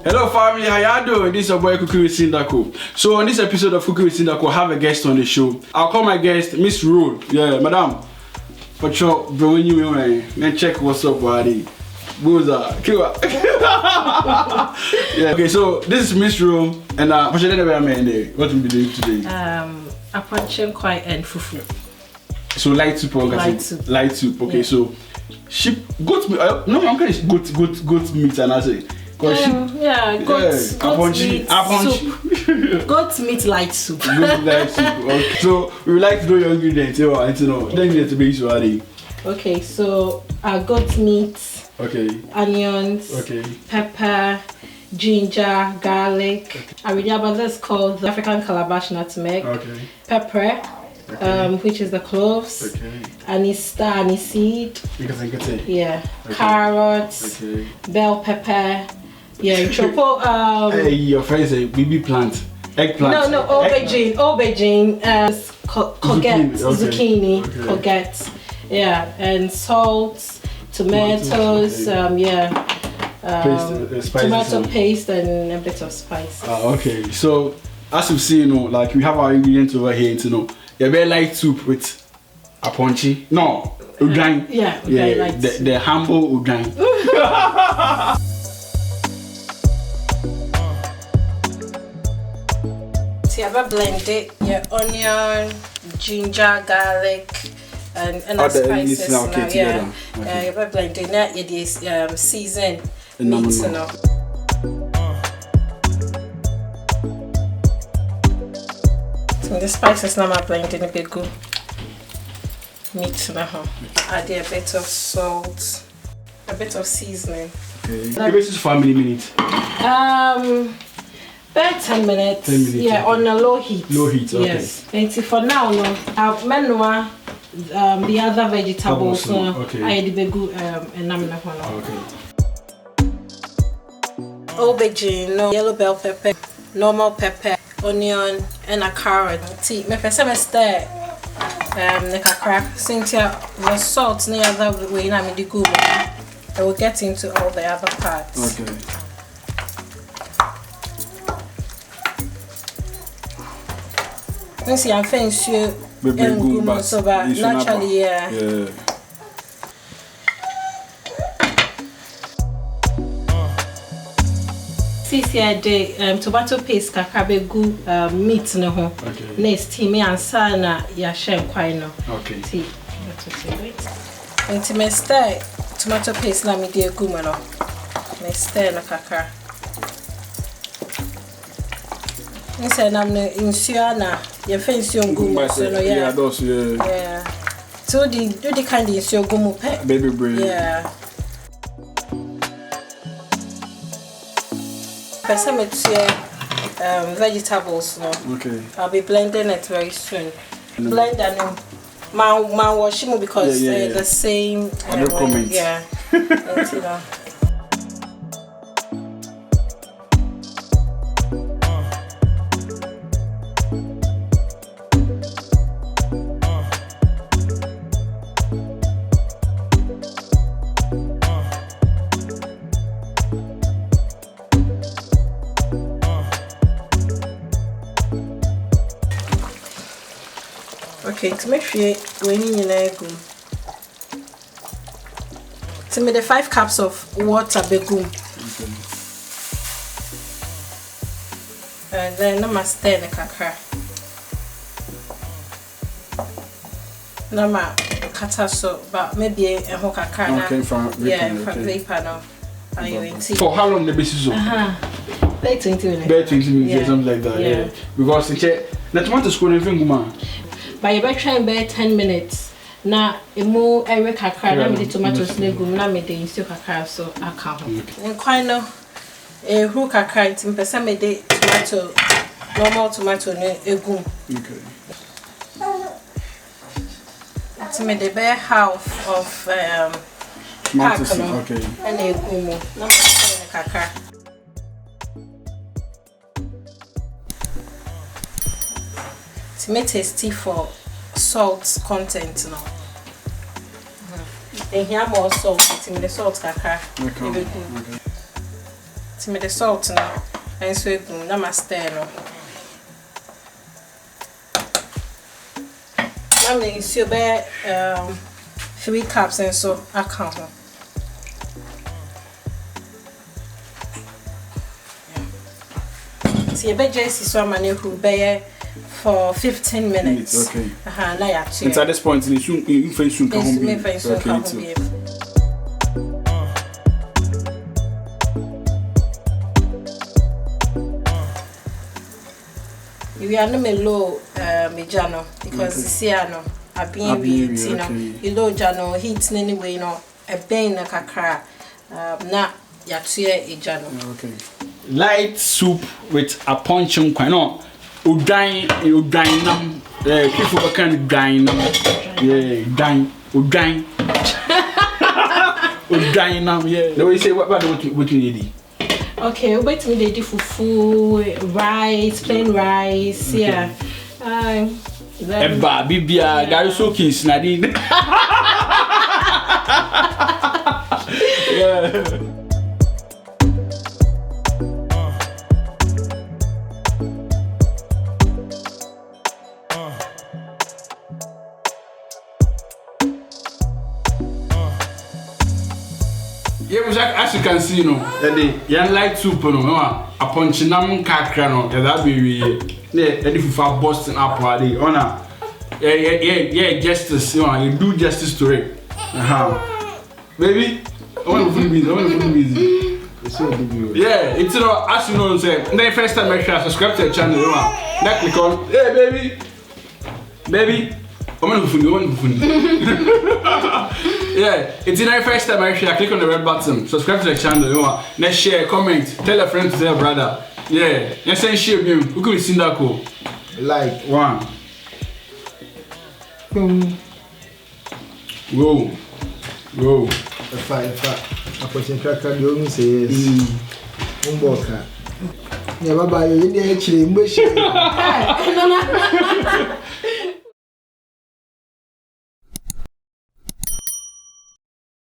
Hello family, how y'all doing? This is your boy Cooking with Sindako. So on this episode of Cooking with Sindako, I have a guest on the show. I'll call my guest Miss Road. Yeah, madam. For sure, bro, when you man, check what's up, buddy. Booza, yeah. Okay, so this is Miss Road, and what should I be what will be doing today? Aponkye and Fufu. So light soup, light soup. Okay, yeah. So sheep, goat meat. No, I'm going to goat meat, and I say. Yeah, goat meat soup. Goat meat light soup. Goat light soup. Okay. So we would like to know your ingredients. Okay, so goat meat. Okay. Onions. Okay. Pepper, ginger, garlic. Okay. This called the African calabash nutmeg. Okay. Pepper. Okay. Which is the cloves. Okay. Aniseed. Yeah. Okay. Carrots. Okay. Bell pepper. Yeah, chopo. Hey, your friend say baby plant, eggplant. No, aubergine, courgette, zucchini, courgette. Yeah, and salt, tomatoes. Okay. Tomato paste and a bit of spice. Okay. So as you see, like we have our ingredients over here. A very light soup with aponkye. No, udang. Yeah, light soup. The humble udang. So you have blend it, your onion, ginger, garlic, and the spices now. Yeah, okay. You have blend it. Now it is seasoned meat. So the spices now are blending a bit good. Meat now. Add a bit of salt, a bit of seasoning. Okay. Give us 5 minutes. About 10 minutes. 10 minutes. Yeah, on a low heat. Low heat, okay. Yes. And for now, the other vegetables. Okay. I had the good and I'm not okay. Aubergine, yellow bell pepper, normal pepper, onion, and a carrot. See, my first stir. Nkrakra. Since the salt near other way, I'm the good. I will get into all the other parts. Okay. See, I'm fancy and so naturally, yeah. See, I did tomato paste, kakabegu meat no ho. Okay. Next, me and sana ya share quite no. Okay. See, that's what and to me stir tomato paste na me dear gumano. Me stir no kakra. I am in Siana, your face young gumu, so yeah, those, yeah. So do the kind of your gumu pet, baby brain, yeah. Vegetables, no. Okay. I'll be blending it very soon. Blend and man washing because the same. Yeah. Okay, to make sure when you go. To me the 5 cups of water begum. Okay. And then I must stir the kakra. No ma kata so, but maybe a whole kakra. Okay, from vapor now. For how long the basis of? About 20 minutes. About 20 minutes, something like that. Yeah. Because the tomato square and finger. But you better try and bear 10 minutes. na emu ewe kakra na me de tomatoes na gum na me de nsuo kakra so aka ho nkwan no hu kakra ntim pesa me de tomato normal tomato no egum ntim me de be half of tomatoes okay and egum na me kakra tasty for salt content no. And here more salt, the salt kakra. Okay. The salt no. And so na master no. Na me nsuo be 3 cups and so aka ho. See be just so amane hu be for 15 minutes. Okay. Na ya too. It's at this point in soon come be. Okay. We are no low mejano because this year no abin you know you low jano heat anyway no a ben na kakra na ya too ejano. Okay. Light soup with aponkye no. Udai nam people can dine yeah udai nam yeah the way you say what you need okay we wait me dey do fufu rice plain rice yeah eba bibia gari soakings na di yeah. Yeah, as you can see, you know, that light soup, you know, Aponkye nkrakra no, that be yeah, Fufu Boston apple, they honor, yeah, justice, you know, you do justice to it, baby, I want to be busy. Yeah, it's you know, as you know, say, the first time make sure subscribe to the channel, you know, that click on, hey, baby. Yeah, it's the first time I click on the red button, subscribe to the channel, you know, let's share, comment, tell a friend to their brother. Yeah, let's send share him. Who could see that cool? Like one. Whoa. If I put in cracker, you only say yes. Never buy you in the actually.